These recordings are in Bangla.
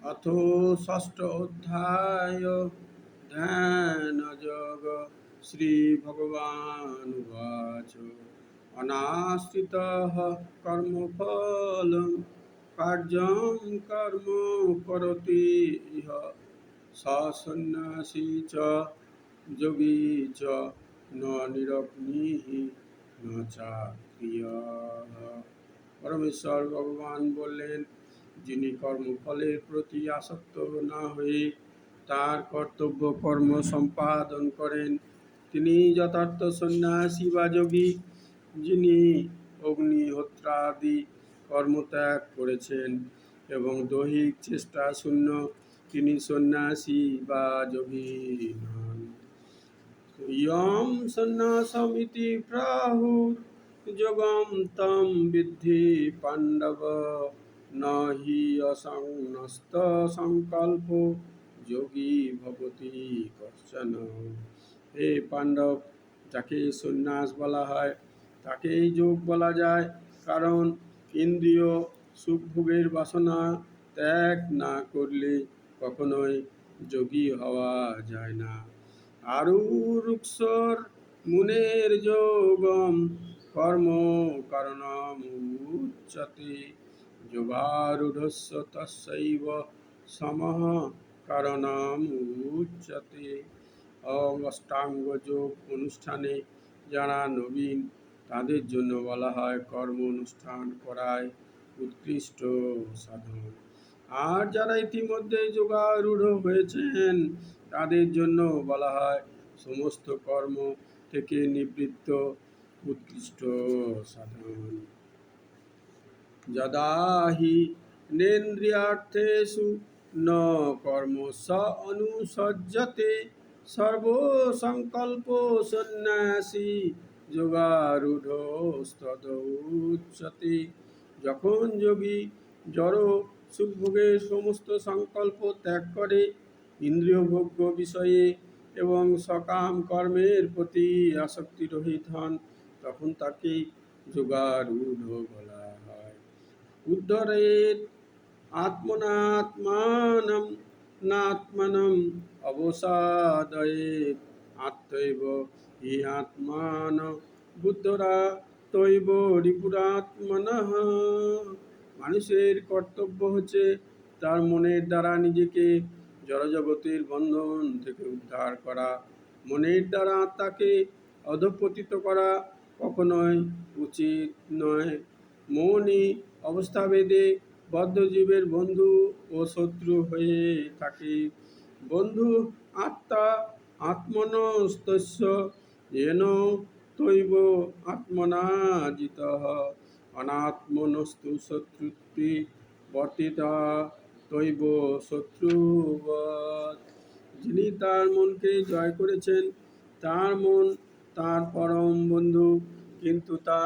अथ षष्ठ अध्याय ध्यानयोग श्रीभगवानुवाच अनाश्रितः कर्मफलं कार्यं कर्म करोति इह स सन्न्यासी च योगी च न निरग्निः न चाक्रियः। পরমেশ্বর ভগবান বললেন, যিনি কর্মফলের প্রতি আসক্ত না হয়ে তার কর্তব্য কর্ম সম্পাদন করেন, তিনি যথার্থ সন্ন্যাসী বা যোগী। যিনি অগ্নিহোত্রাদি কর্মত্যাগ করেছেন এবং দৈহিক চেষ্টা শূন্য, তিনি সন্ন্যাসী বা যোগী নন। ইয়ং সন্ন্যাসমিতি প্রাহুর্যোগম তম বিদ্ধি পাণ্ডব ন হি অসংন্যস্ত সংকল্প যোগী ভবতি কশ্চন। হে পাণ্ডব, যাকে সন্ন্যাস বলা হয় তাকেই যোগ বলা যায়, কারণ ইন্দ্রিয় সুখভোগের বাসনা ত্যাগ না করলে কখনোই যোগী হওয়া যায় না। আরুরুক্ষর মুনের যোগম কর্ম কারণমুচ্যতে যোগারূঢ়স্য তস্যৈব সমঃ কারণমুচ্যতে। অষ্টাঙ্গ যোগ অনুষ্ঠানে যারা নবীন, তাদের জন্য বলা হয় কর্ম অনুষ্ঠান করাই উৎকৃষ্ট সাধন। আর যারা ইতিমধ্যে যোগারূঢ় হয়েছেন, তাদের জন্য বলা হয় সমস্ত কর্ম থেকে নিবৃত্ত উৎকৃষ্ট সাধন। যদা হি নেন্দ্রিয়ার্থেষু ন কর্মস্য অনুসজ্জতে সর্বসংকল্প সন্ন্যাসী যোগারূঢ়স্তদুচ্যতে। যখন যোগী জড় সুখভোগের সমস্ত সংকল্প ত্যাগ করে ইন্দ্রিয়ভোগ্য বিষয়ে এবং সকাম কর্মের প্রতি আসক্তি রহিত হন, তখন তাকে যোগারূঢ় বলা হয়। উদ্ধরেৎ আত্মনাত্মানম নাত্মানম অবসাদয়েৎ আত্মৈব হি আত্মান বুদ্ধরা তৈব রিপুরাত্মনঃ। মানুষের কর্তব্য হচ্ছে তার মনের দ্বারা নিজেকে জড়জগতের বন্ধন থেকে উদ্ধার করা। মনের দ্বারা আত্মাকে অধঃপতিত করা কখনোই উচিত নয়। মনই অবস্থাভেদে বদ্ধজীবের বন্ধু ও শত্রু হয়ে থাকে। বন্ধু আত্মা আত্মনস্তস্য येन তৈব আত্মনা জিতঃ অনাত্মনস্তু শত্রুত্বে বর্তিতা তৈব শত্রুবৎ। যিনি তার মনকে জয় করেছেন, তার মন তার পরম বন্ধু, কিন্তু তা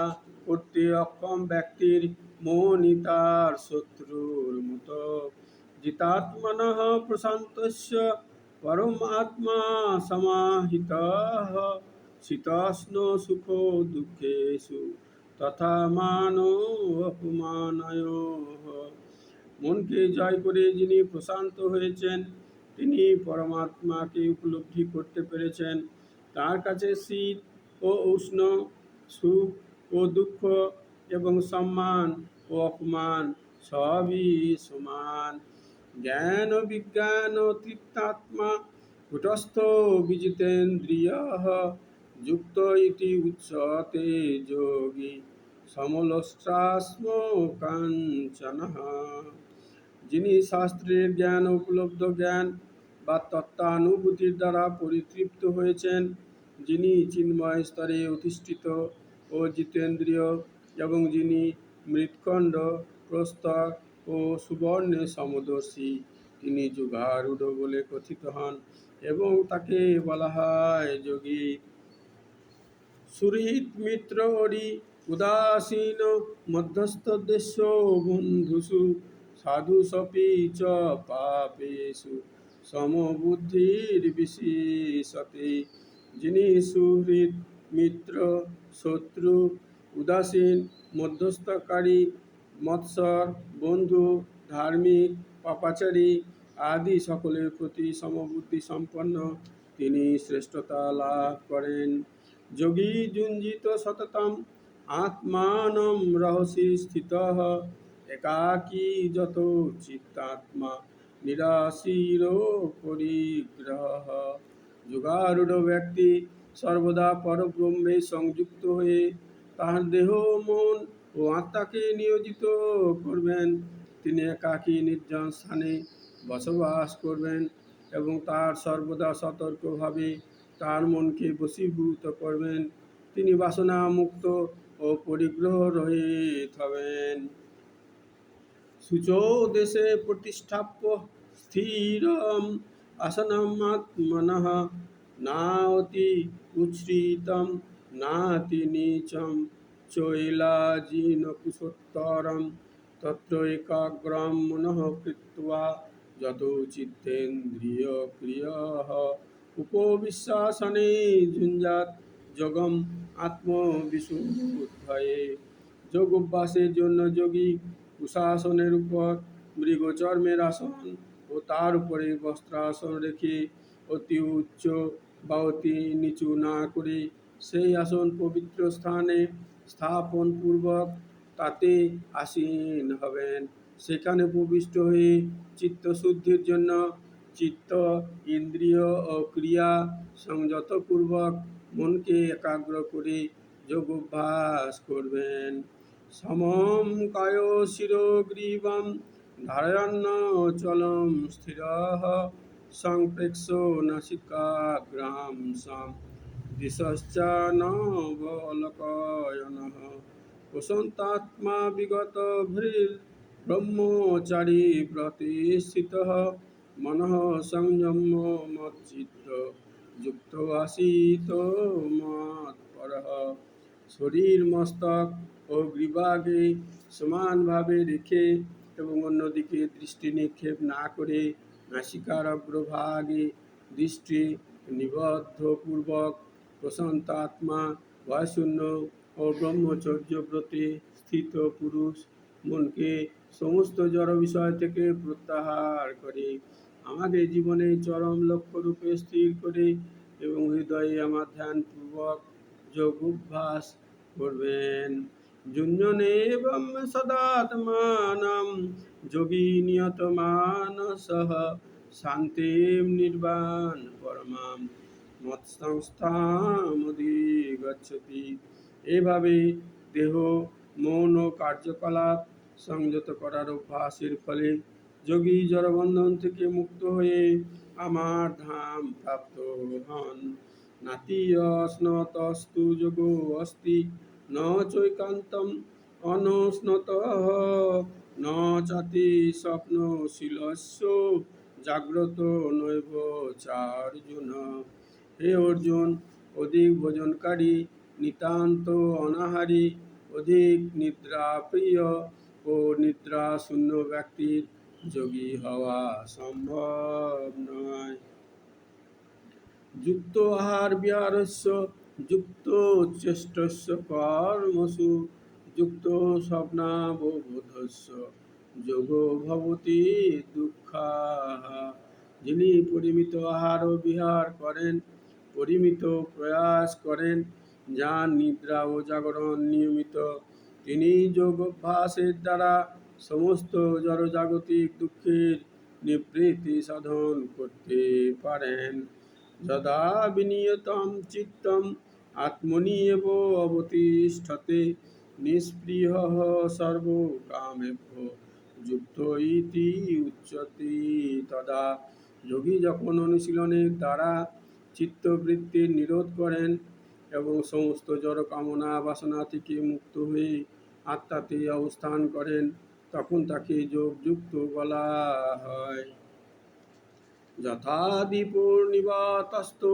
করতে অক্ষম ব্যক্তির মনই তার শত্রুর মতো। জিতাত্মনঃ প্রশান্তস্য পরমাত্মা সমাহিতঃ শীতোষ্ণ সুখ দুঃখেষু তথা মানো অপমানয়োঃ। মনকে জয় করে যিনি প্রশান্ত হয়েছেন, তিনি পরমাত্মাকে উপলব্ধি করতে পেরেছেন। তার কাছে শীত ও উষ্ণ, সুখ ও দুঃখ এবং সম্মান ও অপমান সবই সমান। জ্ঞান বিজ্ঞান তৃপ্তাত্মা কুটস্থ বিজিতেন্দ্রিয়ঃ যুক্ত ইতি উচ্যতে যোগী সমলোষ্টাস্ম কাঞ্চনঃ। যিনি শাস্ত্রের জ্ঞান, উপলব্ধ জ্ঞান বা তত্ত্বানুভূতির দ্বারা পরিতৃপ্ত হয়েছেন, যিনি চিন্ময় স্তরে অধিষ্ঠিত ও জিতেন্দ্রিয়, এবং যিনি মৃৎখণ্ড, প্রস্তর ও সুবর্ণে সমদর্শী, তিনি যোগারূঢ় বলে কথিত হন এবং তাকে বলা হয় যোগী। সুহৃৎ মিত্র হরি উদাসীন মধ্যস্থদেশ্য বন্ধুষু সাধুষপি চ পাপেষু সমবুদ্ধির বিশেষতে। যিনি সুহৃৎ, মিত্র, শত্রু, উদাসীন, মধ্যস্থকারী, মৎসর, বন্ধু, ধার্মিক পাপাচারী আদি সকলের প্রতি সমবুদ্ধি সম্পন্ন তিনি শ্রেষ্ঠতা লাভ করেন। যোগী যুঞ্জিত সততম আত্মানম রহসি স্থিতঃ একাকী যত চিত্তাত্মা নিরাশীর পরিগ্রহ। যোগারূঢ় ব্যক্তি সর্বদা পরব্রহ্মে সংযুক্ত হয়ে তাহার দেহ মন ও আত্মাকে নিয়োজিত করবেন। তিনি একাকী নির্জন স্থানে বসবাস করবেন এবং তার সর্বদা সতর্কভাবে তার মনকে বশীভূত করবেন। তিনি বাসনা মুক্ত ও পরিগ্রহ রহিত হবেন। শুচো দেশে প্রতিষ্ঠাপ্য স্থিরম আসনমাত্মনঃ নাতি উচ্ছ্রিতম নাতি নীচম চৈলাজিনকুশোত্তরম তত্র একাগ্রম মনঃ কৃত্বা যত চিত্তেন্দ্রিয় ক্রিয়ঃ উপবিশ্বাসনে যুঞ্জাত যোগম আত্মবিশুদ্ধয়ে। যোগ অভ্যাসের জন্য যোগী কুশাসনের উপর মৃগচর্মের আসন ও তার উপরে বস্ত্রাসন রেখে অতি উচ্চ বা অতি নিচু না করে সেই আসন পবিত্র স্থানে স্থাপন পূর্বক তাতে আসীন হবেন। সেখানে উপবিষ্ট হয়ে চিত্তশুদ্ধির জন্য চিত্ত ইন্দ্রিয় ও ক্রিয়া সংযতপূর্বক মনকে একাগ্র করে যোগ অভ্যাস করবেন। সমম কায় শিরোগ্রীবম ধারয়ন্ন চলম স্থিরঃ সংপ্রেক্ষ নাসিকাগ্রাম সাম দিশশ্চ নবলোকয়নঃ প্রশান্তাত্মা বিগত ভৃল ব্রহ্মচারী ব্রতে স্থিতঃ মনঃ সংযম্য মচ্চিত্ত যুক্ত আসিত মৎপরঃ। শরীর মস্তক ও গ্রীবাগে সমানভাবে রেখে এবং অন্যদিকে দৃষ্টি নিক্ষেপ না করে নাসিকার অগ্রভাগে দৃষ্টি নিবদ্ধপূর্বক প্রশান্ত আত্মা ভয়শূন্য ও ব্রহ্মচর্য ব্রতে স্থিত পুরুষ মনকে সমস্ত জড় বিষয় থেকে প্রত্যাহার করে আমাদের জীবনে চরম লক্ষ্যরূপে স্থির করে এবং হৃদয়ে আমার ধ্যানপূর্বক যোগ অভ্যাস করবেন। যুঞ্জনে ব্রহ্ম সদাত্মানম যোগী নিয়ত মানসঃ শান্তিম নির্বাণ পরমাম মৎসংস্থামধিগচ্ছতি। এভাবে দেহ মন ও কার্যকলাপ সংযত করার অভ্যাসের ফলে যোগী জড়বন্ধন থেকে মুক্ত হয়ে আমার ধাম প্রাপ্ত হন। নাতি অশ্নতস্তু যোগো অস্তি ন চৈকান্তম অনুস্নতঃ ন চাতি স্বপ্নশীলস্য জাগ্রত নৈব চার্জুন। হে অর্জুন, অধিক ভোজনকারী, নিতান্ত অনাহারী, অধিক নিদ্রাপ্রিয় ও নিদ্রা শূন্য ব্যক্তির যোগী হওয়া সম্ভব নয়। যুক্ত আহার বিহারস্য যুক্ত চেষ্টস্য কর্মসু যুক্ত স্বপ্নাববোধস্য যোগো ভবতি দুঃখাহ। যিনি পরিমিত আহার ও বিহার করেন, পরিমিত প্রয়াস করেন, যার নিদ্রা ও জাগরণ নিয়মিত, তিনি যোগ অভ্যাসের দ্বারা সমস্ত জড়জাগতিক দুঃখের নিবৃত্তি সাধন করতে পারেন। যদা বিনিয়তম চিত্তম আত্মনি এব অবতিষ্ঠতে নিষ্পৃহঃ সর্বকামেভ্য যুক্ত ইতি উচ্যতে। তদা যোগী যখন অনুশীলনের দ্বারা চিত্তবৃত্তির নিরোধ করেন এবং সমস্ত জড় কামনা বাসনা থেকে মুক্ত হয়ে আত্মাতে অবস্থান করেন, তখন তাকে যোগযুক্ত বলা হয়। যথা দীপূর্ণিবাতস্থো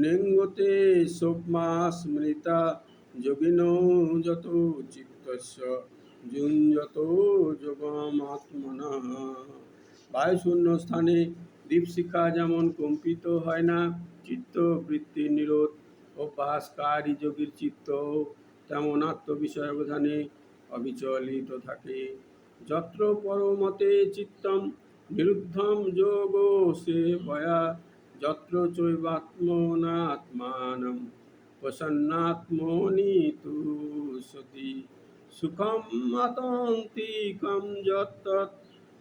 নেঙ্গতে সোপমা স্মৃতা যোগিনো যত চিত্তস্য যুঞ্জত যোগমাত্মনঃ। বায়ুশূন্য স্থানে দীপশিখা যেমন কম্পিত হয় না, চিত্তবৃত্তির নিরোধ অভ্যাসকারী যোগীর চিত্ত তেমন আত্মবিষয়াবধানে অবিচলিত থাকে। যত্র পরমতে চিত্তম নিরুদ্ধম যোগো সেবয়া যত্র চৈবাত্মনাত্মানম প্রসন্নাত্মনি তুষতি সুখম আতন্তিকম যত্তৎ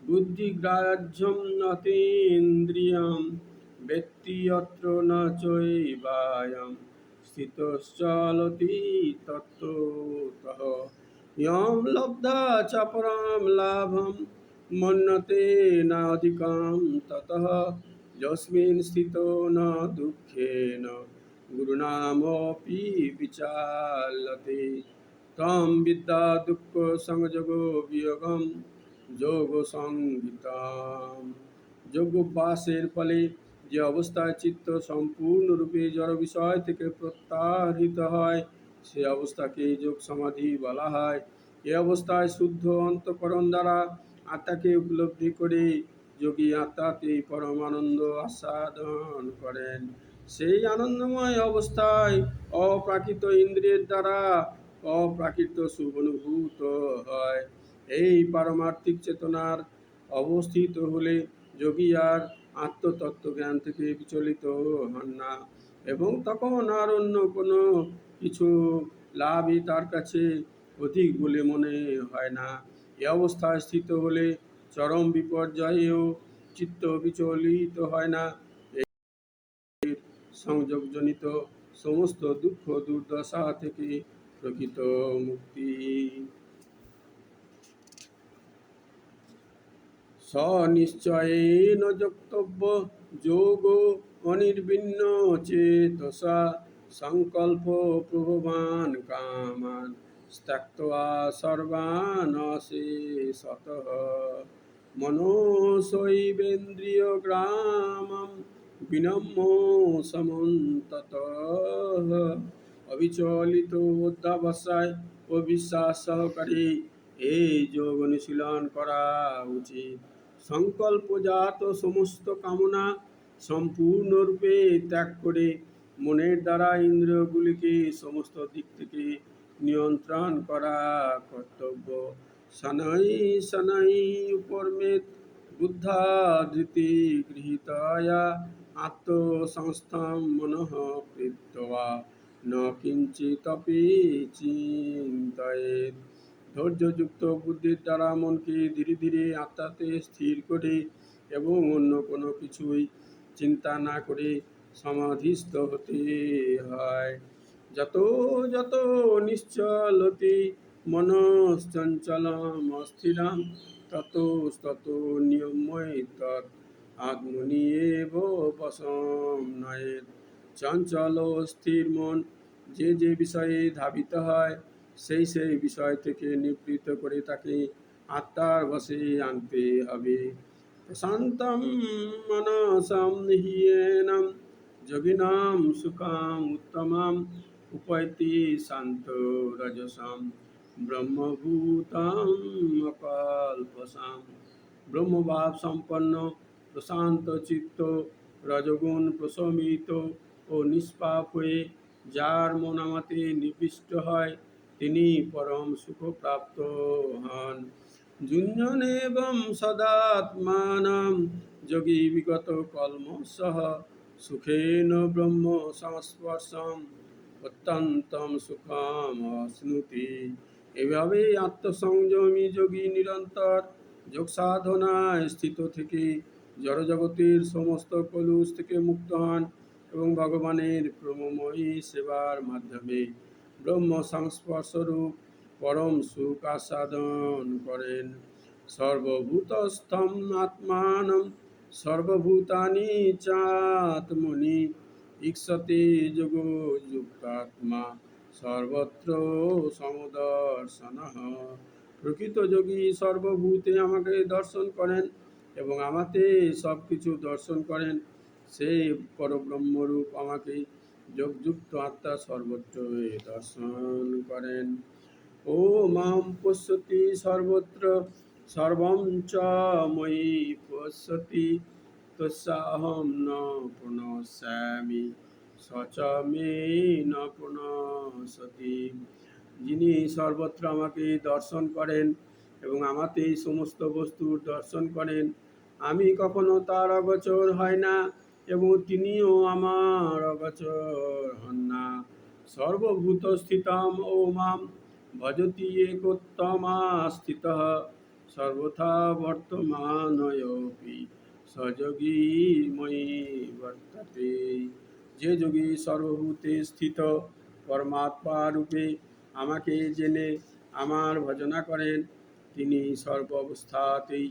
বুদ্ধিগ্রাহ্যম নতীন্দ্রিয়ম বেত্তি যত্র ন চৈবায়ম স্থিতশ্চলতি তত্ত্বতঃ यं लब्धा च परं लाभं मन्यते नाधिकं ततः यस्मिन् स्थितो न दुःखेन गुरुणामपि विचाल्यते तं विद्या दुःखसंयोगो वियोगं যোগসংহিতাম। যোগ অভ্যাসের ফলে যে অবস্থায় চিত্ত সম্পূর্ণরূপে জড় বিষয় থেকে প্রত্যাহৃত হয় সে অবস্থাকে যোগ সমাধি বলা হয়। এ অবস্থায় শুদ্ধ অন্তঃকরণ দ্বারা আত্মাকে উপলব্ধি করে যোগী আত্মাতে পরম আনন্দ আস্বাদন করেন। সেই আনন্দময় অবস্থায় অপ্রাকৃত ইন্দ্রিয়ের দ্বারা অপ্রাকৃত সুখ অনুভূত হয়। এই পারমার্থিক চেতনার অবস্থিত হলে যোগী আর আত্মতত্ত্ব জ্ঞান থেকে বিচলিত হন না এবং তখন আর অন্য কোনো কিছু লাভই তার কাছে অধিক বলে মনে হয় না। এ অবস্থায় স্থিত হলে চরম বিপর্যয়েও চিত্ত বিচলিত হয় না। সংযোগজনিত সমস্ত দুঃখ দুর্দশা থেকে প্রকৃত মুক্তি। সনিশ্চয়েন যক্তব্য যোগ অনির্বিণ্ণ চেতসা সংকল্প প্রভবান কামান ত্যক্ত্বা সর্বান শেষতঃ মনসৈবেন্দ্রিয় গ্রামম বিনম্য সমন্ততঃ অবিচলিত অধ্যাবসায় ও বিশ্বাস সহকারে এই যোগ অনুশীলন করা উচিত। সংকল্পজাত সমস্ত কামনা সম্পূর্ণরূপে ত্যাগ করে মনের দ্বারা ইন্দ্রিয়গুলিকে সমস্ত দিক থেকে নিয়ন্ত্রণ করা কর্তব্য। শनै শनै উপরমেত বুদ্ধা ধৃতি গৃহীতয়া আত্মসংস্থম মনঃ কৃত্বা ন কিঞ্চিদপি চিন্তয়েৎ। ধৈর্যযুক্ত বুদ্ধির দ্বারা মনকে ধীরে ধীরে আত্মাতে স্থির করে এবং অন্য কোনো কিছুই চিন্তা না করে সমাধিস্থ হতে হয়। যত যত নিশ্চলতি মনশ্চঞ্চলম অস্থিরম তত তত নিয়ময় তৎ আত্মনি এব বশম নয়েৎ। চঞ্চল স্থির মন যে যে বিষয়ে ধাবিত হয় সেই সেই বিষয় থেকে নিবৃত্ত করে তাকে আত্মার বশে আনতে হবে। প্রশান্তম মনসম হিয়েনম যোগিনাম সুখম উত্তমম উপৈতি শান্ত রজসম ব্রহ্মভূতম অকল্পসাম। ব্রহ্মভাব সম্পন্ন প্রশান্ত চিত্ত রজগুণ প্রশমিত ও নিষ্পাপ হয়ে যার মন আমাতে নিবিষ্ট হয় তিনি পরম সুখপ্রাপ্ত হন। যুঞ্জনেবং সদাত্মানম যোগী বিগত কলমশঃ সুখেন ব্রহ্ম সংস্পর্শম অত্যন্তম সুখম আশ্নুতি। এভাবে আত্মসংযমী যোগী নিরন্তর যোগ সাধনায় স্থিত থেকে জড়জগতের সমস্ত কলুষ থেকে মুক্ত হন এবং ভগবানের প্রেমময়ী সেবার মাধ্যমে ব্রহ্ম সংস্পর্শরূপ পরম সুখ আস্বাদন করেন। সর্বভূতস্থম আত্মানম সর্বভূতানি চাত্মনি ঈক্ষতে যোগো যুক্তাত্মা সর্বত্র সমদর্শনঃ। প্রকৃত যোগী সর্বভূতে আমাকে দর্শন করেন এবং আমাতে সব কিছু দর্শন করেন। সেই পরব্রহ্মরূপ আমাকে যোগযুক্ত আত্মা সর্বত্র দর্শন করেন। ও মাম পশ্যতি সর্বত্র সর্বং চ ময়ি পশ্যতি তস্যাহং ন প্রণশ্যামি স চ মে ন প্রণশ্যতি। যিনি সর্বত্র আমাকে দর্শন করেন এবং আমাতেই সমস্ত বস্তুর দর্শন করেন আমি কখনো তার অগোচর হয় না, এবং তিনিও আমার অগোচর হন না। সর্বভূত স্থিতম ও মাম ভজতি একোত্তমা স্থিতঃ সর্বথা বর্তমানয়োপি সযোগী ময়ি বর্ততে। যে যোগী সর্বভূতে স্থিত পরমাত্মা রূপে আমাকে জেনে আমার ভজনা করেন, তিনি সর্ব অবস্থাতেই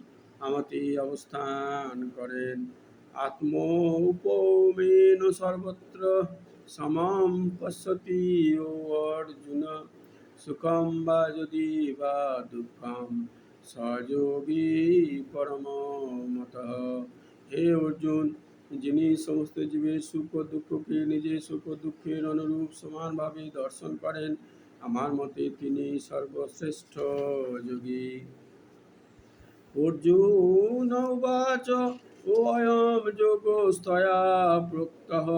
আমাতে অবস্থান করেন। আত্ম উপমেন সর্বত্র সমম পশ্যতি ও অর্জুন, সুখম বা যদি বা দুঃখম সযোগী পরম মতঃ। হে অর্জুন, যিনি সমস্ত জীবের সুখ ও দুঃখকে নিজের সুখ ও দুঃখের অনুরূপ সমানভাবে দর্শন করেন, আমার মতে তিনি সর্বশ্রেষ্ঠ যোগী। অর্জুন উবাচ অয়ম যোগস্থয়া প্रोक्तः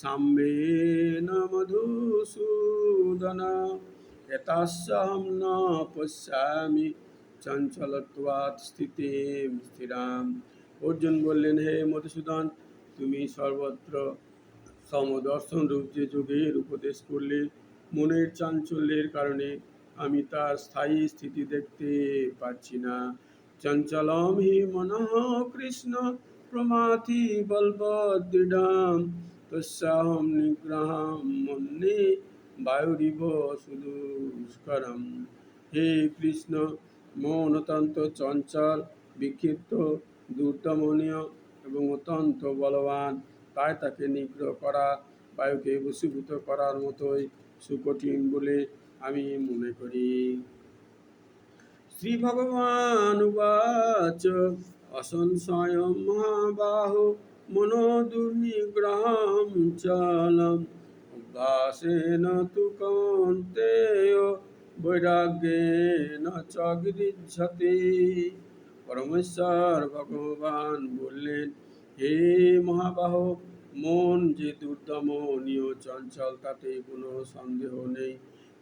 সাম্যেন মধুসূদন, এতস্যাহং ন পশ্যামি চঞ্চলত্বাৎ স্থিতিম স্থিরাম। অর্জুন বললেন, হে মধুসূদন, তুমি সর্বত্র সমদর্শন রূপ যে যোগের উপদেশ করলে, মনের চাঞ্চল্যের কারণে আমি তার স্থায়ী স্থিতি দেখতে পাচ্ছি না। চঞ্চলম হি মনঃ কৃষ্ণ প্রমাথি বলবদৃঢ়ম, তস্যাহং নিগ্রহম মন্যে বায়ুরিব সুদুষ্করম। হে কৃষ্ণ, মন অত্যন্ত চঞ্চল, বিক্ষিপ্ত, দুর্দমনীয় এবং অত্যন্ত বলবান, তাই তাকে নিগ্রহ করা বায়ুকে বশীভূত করার মতোই সুকঠিন বলে আমি মনে করি। শ্রী ভগবান উবাচ অসংশয়ম মহাবাহো মনো দুর্নিগ্রহম চলম, অভ্যাসেন তু কৌন্তেয় বৈরাগ্যেন চ গৃহ্যতে। পরমেশ্বর ভগবান বললেন, হে মহাবাহ, মন যে দুর্দমনীয় চঞ্চল তাতে কোনো সন্দেহ নেই,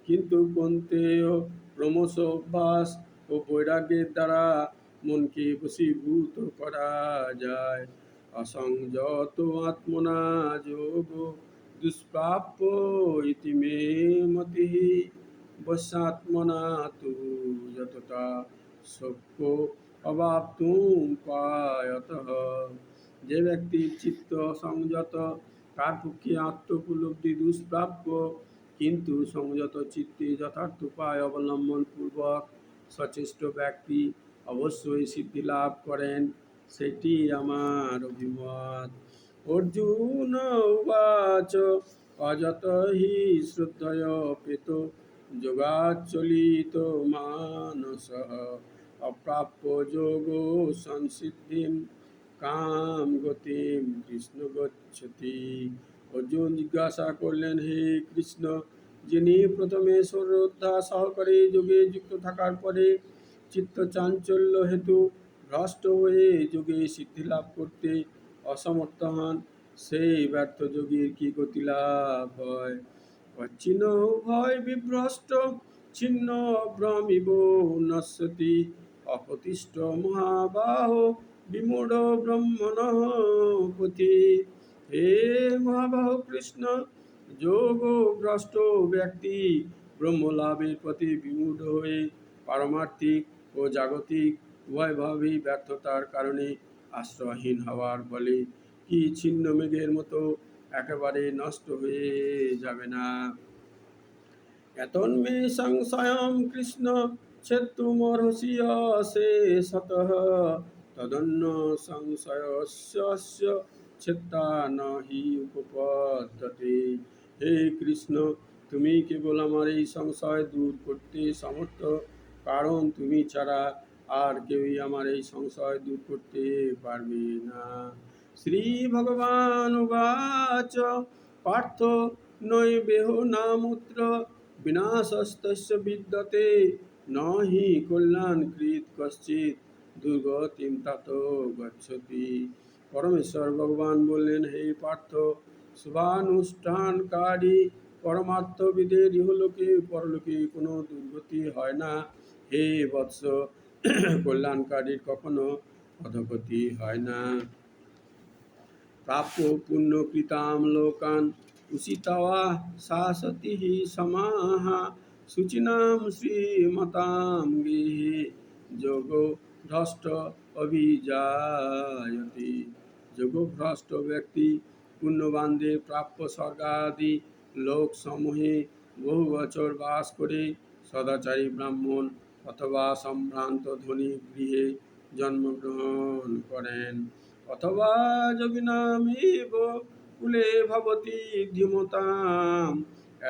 কিন্তু কৌন্তেয় ক্রমশ অভ্যাস ও বৈরাগ্যের দ্বারা মনকে বশীভূত করা যায়। অসংযত আত্মনা যোগ দুষ্প্রাপ্য ইতি মে মতিঃ, বশ্যাত্মনা তু যততা শক্য অবাপ্তুম পায়তঃ। যে ব্যক্তির চিত্ত সংযত, তার পক্ষে আত্মোপলব্ধি দুষ্প্রাপ্য, কিন্তু সংযত চিত্তে যথার্থ উপায় অবলম্বন পূর্বক সচেষ্ট ব্যক্তি অবশ্যই সিদ্ধি লাভ করেন, সেটি আমার অভিমত। অর্জুন উবাচ অযত হি শ্রদ্ধয় পেত যোগাচলিত মানসঃ, অপ্রাপ্য যোগ সংসিদ্ধিম কাম গতিম কৃষ্ণ গচ্ছতি। অর্জুন জিজ্ঞাসা করলেন, হে কৃষ্ণ, যিনি প্রথমে শ্রদ্ধা সহকারে যোগে যুক্ত থাকার পরে চিত্ত চাঞ্চল্য হেতু ভ্রষ্ট হয়ে যোগে সিদ্ধি লাভ করতে অসমর্থ হন, সেই ব্যর্থ যোগীর কি গতি লাভ হয়? অচ্ছিন্ন ভয় বিভ্রষ্ট ছিন্ন ভ্রমিব নশ্যতি, অপ্রতিষ্ঠ মহাবাহ বিমূঢ় ব্রহ্মণঃ পথি। হে মহাবাহ কৃষ্ণ, যোগ ভ্রষ্ট ব্যক্তি ব্রহ্মলাভের প্রতি বিমূঢ় হয়ে পারমার্থিক ও জাগতিক উভয়ভাবেই ব্যর্থতার কারণে আশ্রয়হীন হওয়ার ফলে কি ছিন্ন মেঘের মতো একেবারে নষ্ট হয়ে যাবে না? এতন্মে সংশয়ম কৃষ্ণ ছেত্তুমর্হসি অশেষতঃ, তদন্য সংশয়স্য ছেত্তা ন হি উপপদ্যতে। হে কৃষ্ণ, তুমি কেবল আমার এই সংশয় দূর করতে সমর্থ, কারণ তুমি ছাড়া আর কেউই আমার এই সংশয় দূর করতে পারবে না। শ্রী ভগবান উবাচ পার্থ নৈবেহ নামুত্র বিনাশস্তস্য বিদ্যতে, ন হি কল্যাণকৃৎ কশ্চিৎ দুর্গতিম তাতো গচ্ছতি। পরমেশ্বর ভগবান বললেন, হে পার্থ, শুভানুষ্ঠানকারী পরমার্থবিদের ইহলোকে পরলোকে কোনো দুর্গতি হয় না। হে বৎস, কল্যাণকারীর কখনো অধগতি হয় না। প্রাপ্য পুণ্যকৃতাম লোকান উষিতওয়া শাসতি সমাহ শুচিনাম শ্রীমতাম গৃহে যোগ ভ্রষ্ট অভিজায়তি। যোগভ্রষ্ট ব্যক্তি পুণ্যবানদের প্রাপ্য স্বর্গাদি লোক সমূহে বহু বছর বাস করে সদাচারী ব্রাহ্মণ অথবা সম্ভ্রান্ত ধনী গৃহে জন্মগ্রহণ করেন। অথবা যোগিনামেব কুলে ভবতি ধীমতাম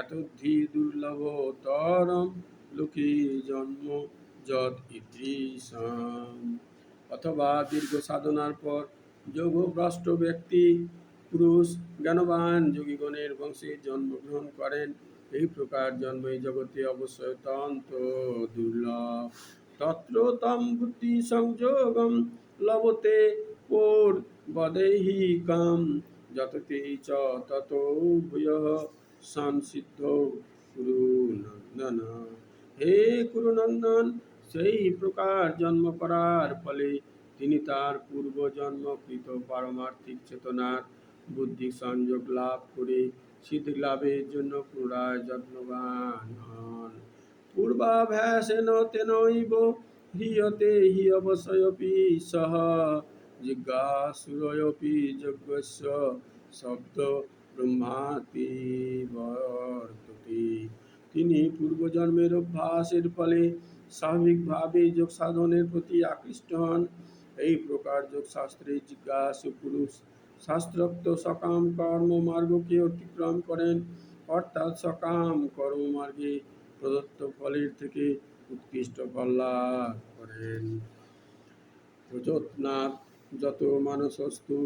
এতদ্ধি দুর্লভতরম লোকে জন্ম যদ ইতিসাম। অথবা দীর্ঘ সাধনার পর যোগভ্রষ্ট ব্যক্তি পুরুষ জ্ঞানবান যোগীগণের বংশে জন্মগ্রহণ করেন। এই প্রকার জন্ম এই জগতে অবশ্যই অত্যন্ত দুর্লভ। তত্র তম বুদ্ধি সংযোগম লভতে কোর বদেহিকাম যততে চ ততো ভূয়ঃ সংসিদ্ধ কুরুনন্দন। হে কুরুনন্দন, সেই প্রকার জন্ম করার ফলে তিনি তার পূর্বজন্মকৃত পারমার্থিক চেতনার বুদ্ধি সংযোগ লাভ করে সিদ্ধি লাভের জন্য পুনরায় যত্নবান হন। পূর্বাভ্যাসেন তেনৈব হ্রিয়তে হি অবশ্যয়পি সহ জিজ্ঞাসুরয়পি যজ্ঞস্য শব্দ ব্রহ্মাতি বর্ততে। তিনি পূর্বজন্মের অভ্যাসের ফলে স্বাভাবিকভাবে যোগ সাধনের প্রতি আকৃষ্ট হন। এই প্রকার যোগ শাস্ত্রে জিজ্ঞাসু পুরুষ শাস্ত্রোক্ত সকাম কর্ম মার্গকে অতিক্রম করেন, অর্থাৎ সকাম কর্মমার্গে প্রদত্ত ফলের থেকে উৎকৃষ্ট ফল লাভ করেন। প্রযত্নাৎ যত মানসস্তু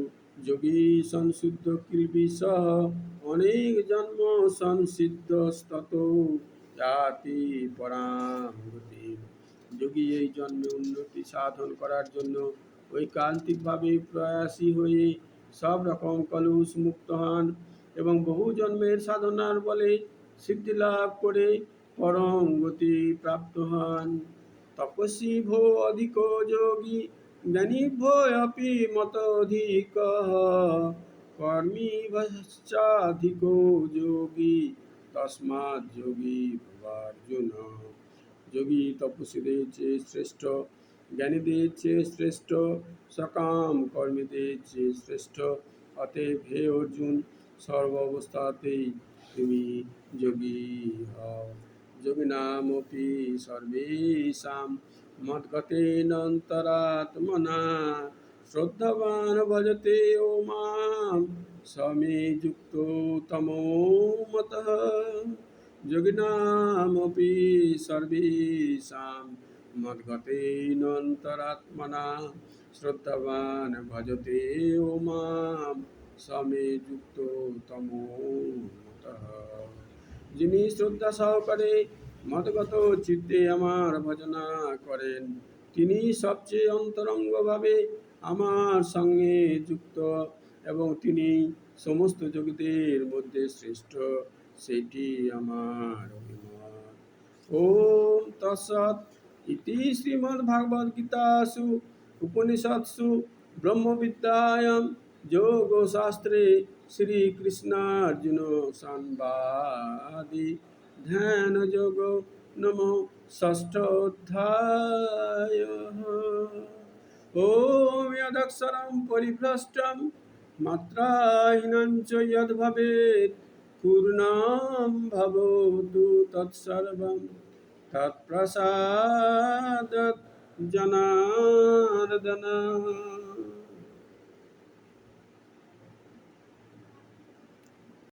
যোগী সংশুদ্ধ কিলবিষহ অনেক জন্ম সংসিদ্ধস্তত যাতি পরাম গতি। যোগী এই জন্মে উন্নতি সাধন করার জন্য ঐকান্তিকভাবে প্রয়াসী হয়ে সব রকম কলুষ মুক্ত হন এবং বহু জন্মের সাধনার বলে সিদ্ধি লাভ করে পরম গতি প্রাপ্ত হন। তপস্বী ভো অধিক যোগী জ্ঞানী ভো অপি মতোধিকঃ কর্মী ভশ্চাধিকো যোগী তস্মাৎ যোগী ভবার্জুন। যোগী তপস্বীদের চেয়ে শ্রেষ্ঠ, জ্ঞানীদের চেয়ে শ্রেষ্ঠ, সকাম কর্মীদের চেয়ে শ্রেষ্ঠ। অতএব হে অর্জুন, সর্ব অবস্থাতেই তুমি যোগী হও। যোগিনামপি সর্বেষাং মদ্গতেন অন্তরাত্মনা শ্রদ্ধাবান ভজতে ও মাম সমে যুক্তো তমো মতঃ। যোগিনামপি সর্বেষাং মদ্গতেন অন্তরাত্মনা শ্রদ্ধাবান ভজতে ও মাম সমে যুক্তো তমো মতঃ। যিনি শ্রদ্ধা সহকারে মতগত চিত্তে আমার ভজনা করেন, তিনি সবচেয়ে অন্তরঙ্গভাবে আমার সঙ্গে যুক্ত এবং তিনি সমস্ত যোগীদের মধ্যে শ্রেষ্ঠ, সেটি আমার অভিমত। ওম তৎসৎ ইতি শ্রীমদ্ভাগবদ্গীতাসু উপনিষৎসু ব্রহ্মবিদ্যায়াং যোগশাস্ত্রে শ্রীকৃষ্ণার্জুন সংবাদে ধ্যানযোগ নমো ষষ্ঠোऽধ্যায়ः। ওম যদক্ষরং পরিভ্রষ্টং মাত্রাহীनं চ যদ্ভবেत् পূর্ণं ভবতু তৎসর্বং তৎপ্রসাদাৎ জনার্দন।